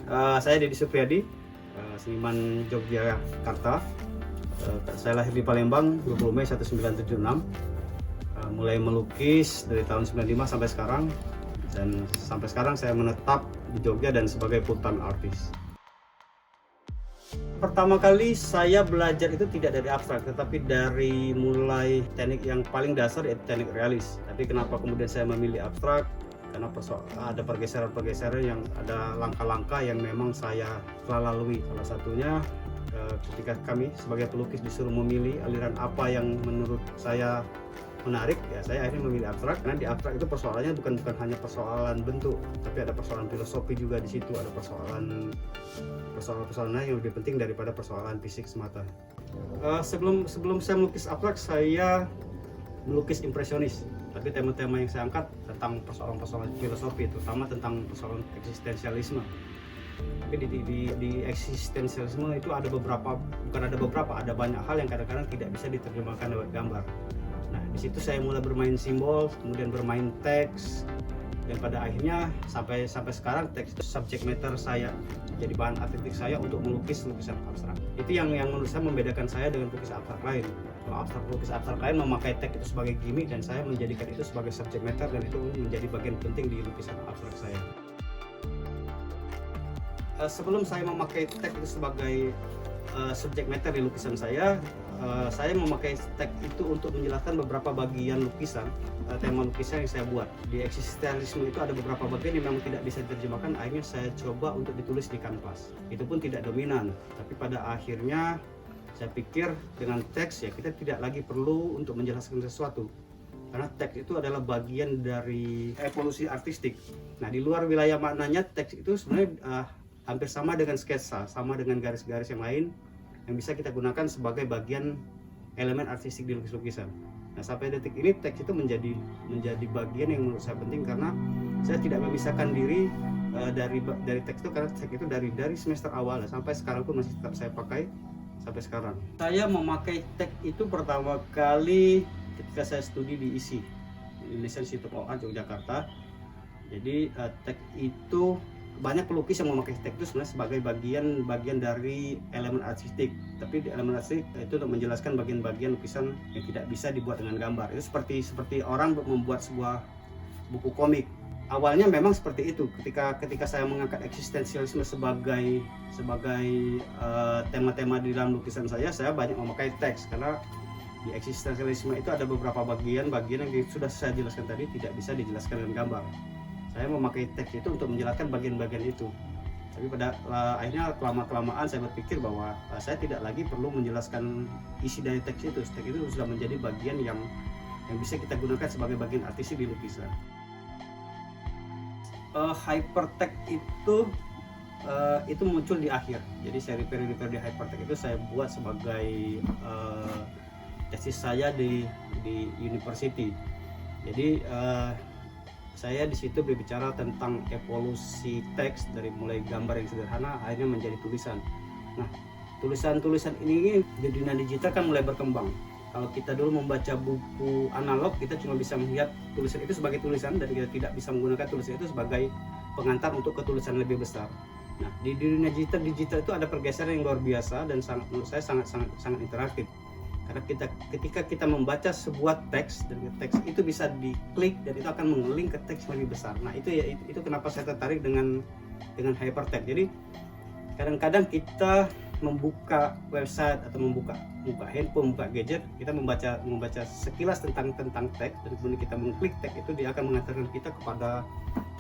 Saya Deddy Supriyadi, seniman Yogyakarta. Saya lahir di Palembang 20 Mei 1976. Mulai melukis dari tahun 95 sampai sekarang, dan sampai sekarang saya menetap di Jogja dan sebagai full time artist. Pertama kali saya belajar itu tidak dari abstrak, tetapi dari mulai teknik yang paling dasar, yaitu teknik realis. Tapi kenapa kemudian saya memilih abstrak? Karena ada pergeseran-pergeseran, yang ada langkah-langkah yang memang saya telah lalui. Salah satunya ketika kami sebagai pelukis disuruh memilih aliran apa yang menurut saya menarik, ya saya akhirnya memilih abstrak. Karena di abstrak itu persoalannya bukan hanya persoalan bentuk, tapi ada persoalan filosofi juga di situ, ada persoalan lain yang lebih penting daripada persoalan fisik semata. Sebelum saya melukis abstrak, saya melukis impresionis. Tapi tema-tema yang saya angkat tentang persoalan-persoalan filosofi, terutama tentang persoalan eksistensialisme. Tapi di eksistensialisme itu ada banyak hal yang kadang-kadang tidak bisa diterjemahkan lewat gambar. Nah, di situ saya mulai bermain simbol, kemudian bermain teks, dan pada akhirnya sampai sekarang teks itu subject matter saya, jadi bahan artistik saya untuk melukis lukisan abstrak. Itu yang menurut saya membedakan saya dengan pelukis abstrak lain. Kalau pelukis abstrak lain memakai teks itu sebagai gimmick, dan saya menjadikan itu sebagai subject matter, dan itu menjadi bagian penting di lukisan abstrak saya. Sebelum saya memakai teks itu sebagai subject matter di lukisan saya memakai teks itu untuk menjelaskan beberapa bagian lukisan, tema lukisan yang saya buat. Di eksistensialisme itu ada beberapa bagian yang memang tidak bisa diterjemahkan, akhirnya saya coba untuk ditulis di kanvas. Itu pun tidak dominan, tapi pada akhirnya saya pikir dengan teks ya kita tidak lagi perlu untuk menjelaskan sesuatu, karena teks itu adalah bagian dari evolusi artistik. Nah, di luar wilayah maknanya, teks itu sebenarnya hampir sama dengan sketsa, sama dengan garis-garis yang lain yang bisa kita gunakan sebagai bagian elemen artistik di lukis-lukisan. Nah, sampai detik ini teks itu menjadi bagian yang menurut saya penting, karena saya tidak memisahkan diri dari teks itu, karena teks itu dari semester awal sampai sekarang pun masih tetap saya pakai sampai sekarang. Saya memakai teks itu pertama kali ketika saya studi di ISI, Indonesia Institute of Art Yogyakarta. Jadi teks itu banyak pelukis yang memakai teks itu sebenarnya sebagai bagian dari elemen artistik, tapi di elemen artistik itu untuk menjelaskan bagian-bagian lukisan yang tidak bisa dibuat dengan gambar. Itu seperti orang membuat sebuah buku komik. Awalnya memang seperti itu. Ketika saya mengangkat eksistensialisme sebagai tema-tema di dalam lukisan saya banyak memakai teks, karena di eksistensialisme itu ada beberapa bagian yang sudah saya jelaskan tadi tidak bisa dijelaskan dengan gambar. Saya memakai teks itu untuk menjelaskan bagian-bagian itu. Tapi pada akhirnya kelamaan saya berpikir bahwa saya tidak lagi perlu menjelaskan isi dari teks itu. Teks itu sudah menjadi bagian yang bisa kita gunakan sebagai bagian artistik di lukisan. Hypertext itu muncul di akhir. Jadi seri periode hypertext itu saya buat sebagai tesis saya di university. Jadi saya di situ berbicara tentang evolusi teks dari mulai gambar yang sederhana akhirnya menjadi tulisan. Nah, tulisan ini di dunia digital kan mulai berkembang. Kalau kita dulu membaca buku analog, kita cuma bisa melihat tulisan itu sebagai tulisan, dan kita tidak bisa menggunakan tulisan itu sebagai pengantar untuk ke tulisan lebih besar. Nah, di dunia digital itu ada pergeseran yang luar biasa, dan menurut saya sangat interaktif. Karena ketika kita membaca sebuah teks, dan teks itu bisa diklik dan itu akan mengeling ke teks lebih besar. Nah, itu kenapa saya tertarik dengan hypertext. Jadi kadang-kadang kita membuka website atau membuka handphone, membuka gadget, kita membaca sekilas tentang teks, dan kemudian kita mengklik teks itu, dia akan mengantarkan kita kepada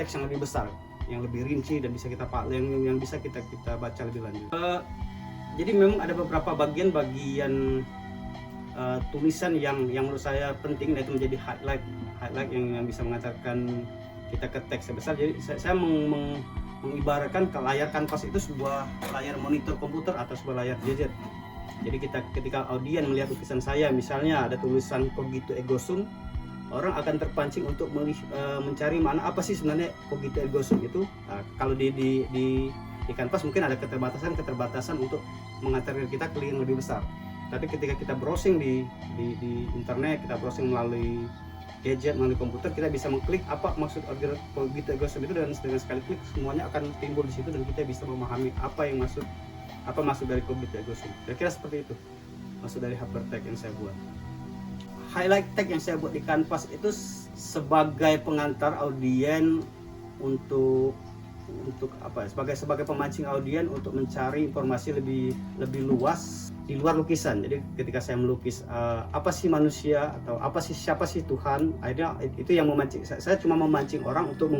teks yang lebih besar, yang lebih rinci, dan bisa kita baca lebih lanjut. Jadi memang ada beberapa bagian tulisan yang menurut saya penting, dan itu menjadi highlight yang bisa mengantarkan kita ke teks yang besar. Jadi saya mengibaratkan ke layar kanvas itu sebuah layar monitor komputer atau sebuah layar gadget. Jadi ketika audien melihat lukisan saya, misalnya ada tulisan cogito ergo sum, orang akan terpancing untuk mencari mana apa sih sebenarnya cogito ergo sum itu. Nah, kalau di kanvas mungkin ada keterbatasan untuk mengantarkan kita ke yang lebih besar. Tapi ketika kita browsing di internet, kita browsing melalui gadget, melalui komputer, kita bisa mengklik apa maksud Cogito Ergo Sum itu, dan dengan sekali klik semuanya akan timbul di situ dan kita bisa memahami apa maksud dari Cogito Ergo Sum. Kira-kira seperti itu maksud dari hypertext yang saya buat. Highlight text yang saya buat di kanvas itu sebagai pengantar audien untuk apa ya, sebagai pemancing audien untuk mencari informasi lebih luas di luar lukisan. Jadi ketika saya melukis apa sih manusia atau siapa sih Tuhan, akhirnya itu yang memancing. Saya cuma memancing orang untuk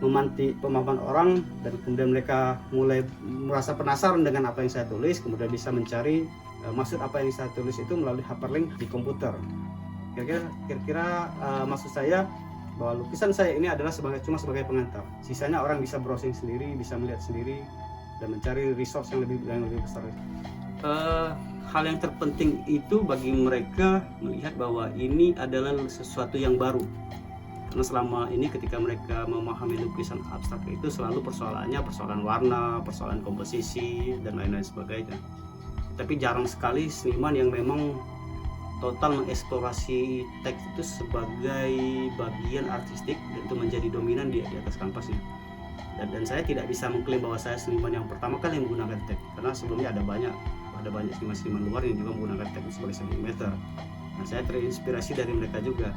memantik pemahaman orang, dan kemudian mereka mulai merasa penasaran dengan apa yang saya tulis, kemudian bisa mencari maksud apa yang saya tulis itu melalui hyperlink di komputer. Kira-kira maksud saya bahwa lukisan saya ini adalah cuma sebagai pengantar. Sisanya orang bisa browsing sendiri, bisa melihat sendiri dan mencari resource yang lebih besar. Hal yang terpenting itu bagi mereka melihat bahwa ini adalah sesuatu yang baru. Karena selama ini ketika mereka memahami lukisan abstrak itu selalu persoalannya persoalan warna, persoalan komposisi dan lain-lain sebagainya. Tapi jarang sekali seniman yang memang total mengeksplorasi teks itu sebagai bagian artistik dan itu menjadi dominan di atas kanvasnya. Dan saya tidak bisa mengklaim bahwa saya seniman yang pertama kali yang menggunakan teks, karena sebelumnya ada banyak seniman-seniman luar yang juga menggunakan teks sebagai sentimeter. Nah, saya terinspirasi dari mereka juga.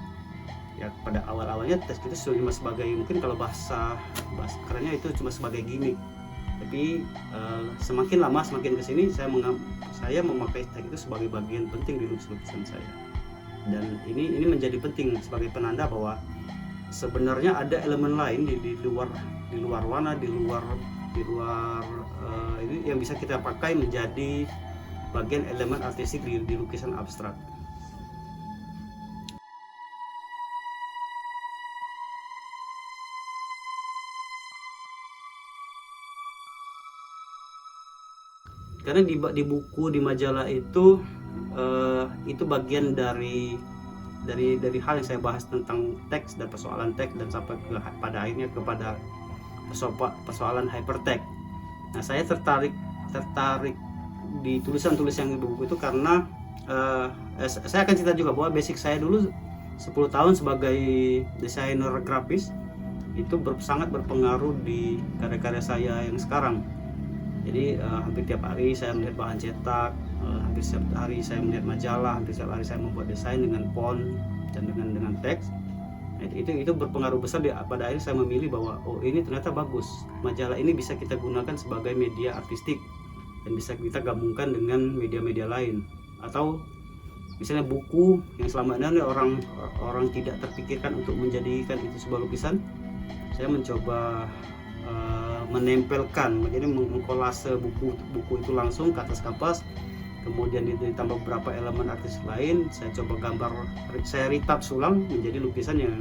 Ya, pada awal-awalnya teks itu cuma sebagai, mungkin kalau bahasa kerennya itu cuma sebagai gimmick. Tapi semakin lama semakin kesini saya memakai teks itu sebagai bagian penting di lukisan saya. Dan ini menjadi penting sebagai penanda bahwa sebenarnya ada elemen lain di luar warna, di luar ini yang bisa kita pakai menjadi bagian elemen artistik di lukisan abstrak. Karena di buku, di majalah itu bagian dari hal yang saya bahas tentang teks dan persoalan teks, dan sampai pada akhirnya kepada persoalan hypertext. Nah, saya tertarik di tulisan-tulisan di buku itu karena saya akan cerita juga bahwa basic saya dulu 10 tahun sebagai desainer grafis itu sangat berpengaruh di karya-karya saya yang sekarang. Jadi hampir tiap hari saya melihat bahan cetak, hampir setiap hari saya melihat majalah, hampir setiap hari saya membuat desain dengan font dan dengan teks. Nah, itu berpengaruh besar. Pada akhirnya saya memilih bahwa ini ternyata bagus, majalah ini bisa kita gunakan sebagai media artistik dan bisa kita gabungkan dengan media-media lain. Atau misalnya buku yang selama ini orang tidak terpikirkan untuk menjadikan itu sebuah lukisan, saya mencoba menempelkan, jadi mengkolase buku itu langsung ke atas kanvas, kemudian ditambah beberapa elemen artis lain. Saya coba saya retouch ulang menjadi lukisan yang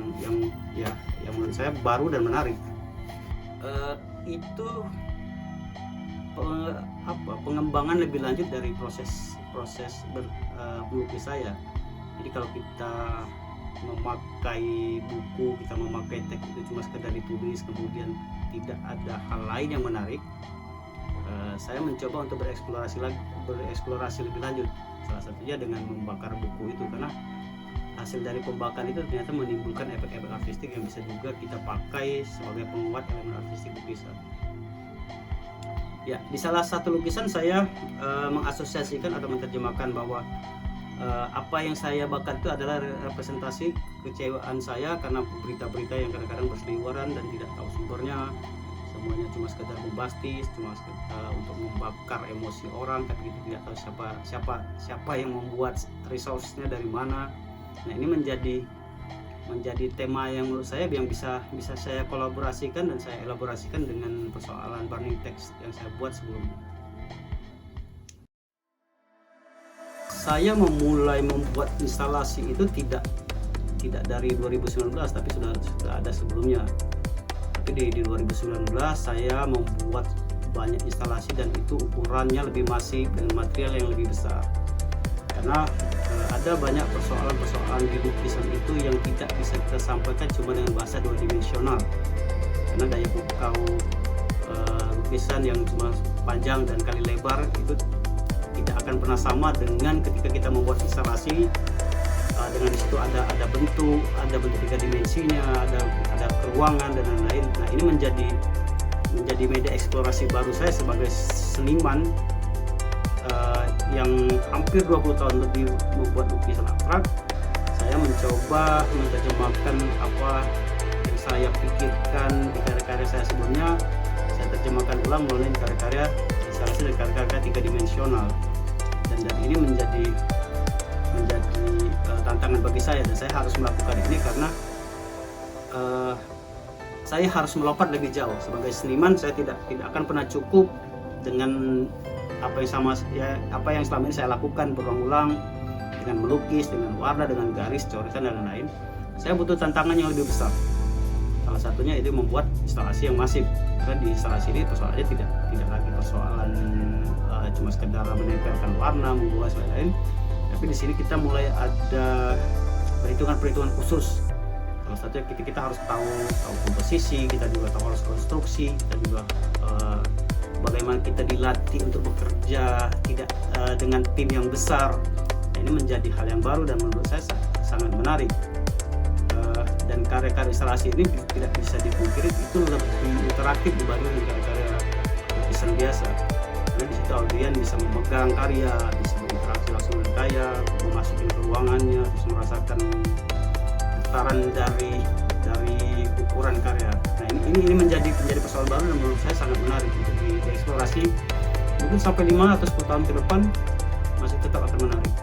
menurut saya baru dan menarik. Itu pengembangan lebih lanjut dari proses melukis saya. Jadi kalau kita memakai buku, kita memakai teks itu cuma sekedar ditulis kemudian tidak ada hal lain yang menarik, saya mencoba untuk bereksplorasi lebih lanjut. Salah satunya dengan membakar buku itu, karena hasil dari pembakaran itu ternyata menimbulkan efek-efek artistik yang bisa juga kita pakai sebagai penguat elemen artistik lukisan. Ya, di salah satu lukisan saya mengasosiasikan atau menerjemahkan bahwa apa yang saya bakar itu adalah representasi kecewaan saya karena berita-berita yang kadang-kadang berseliweran dan tidak tahu sumbernya, semuanya cuma sekedar bombastis, cuma untuk membakar emosi orang, tapi kita tidak tahu siapa yang membuat resource-nya dari mana. Nah, ini menjadi tema yang menurut saya yang bisa saya kolaborasikan dan saya elaborasikan dengan persoalan burning text yang saya buat sebelumnya. Saya memulai membuat instalasi itu tidak dari 2019, tapi sudah ada sebelumnya. Tapi di 2019 saya membuat banyak instalasi dan itu ukurannya lebih masif dengan material yang lebih besar. Karena ada banyak persoalan di lukisan itu yang tidak bisa kita sampaikan cuma dengan bahasa dua dimensional. Karena daya jangkau lukisan yang cuma panjang dan kali lebar itu tidak akan pernah sama dengan ketika kita membuat instalasi dengan di situ ada bentuk tiga dimensinya, ada keruangan dan lain-lain. Nah, ini menjadi media eksplorasi baru saya sebagai seniman yang hampir 20 tahun lebih membuat lukisan abstrak. Saya mencoba menerjemahkan apa yang saya pikirkan di karya-karya saya sebelumnya, saya terjemahkan ulang melalui karya-karya instalasi dan karya-karya tiga dimensional, dan ini menjadi tantangan bagi saya, dan saya harus melakukan ini karena saya harus melompat lebih jauh. Sebagai seniman saya tidak akan pernah cukup dengan apa yang selama ini saya lakukan berulang-ulang, dengan melukis, dengan warna, dengan garis, coretan dan lain-lain. Saya butuh tantangan yang lebih besar. Salah satunya itu membuat instalasi yang masif. Karena di instalasi ini persoalannya tidak lagi persoalan cuma sekedar menempelkan warna, membuat lain-lain. Tapi di sini kita mulai ada perhitungan khusus. Salah satunya kita harus tahu komposisi, kita juga tahu harus konstruksi, kita juga bagaimana kita dilatih untuk bekerja tidak dengan tim yang besar. Nah, ini menjadi hal yang baru dan menurut saya sangat menarik. Dan karya-karya instalasi ini tidak bisa dipungkiri itu lebih interaktif dibanding karya-karya lukisan biasa. Karena di situ audien bisa memegang karya, bisa berinteraksi langsung dengan karya, memasuki ke ruangannya, bisa merasakan getaran dari ukuran karya. Nah, ini menjadi persoalan baru dan menurut saya sangat menarik untuk dieksplorasi. Mungkin sampai 5 atau 10 tahun ke depan masih tetap akan menarik.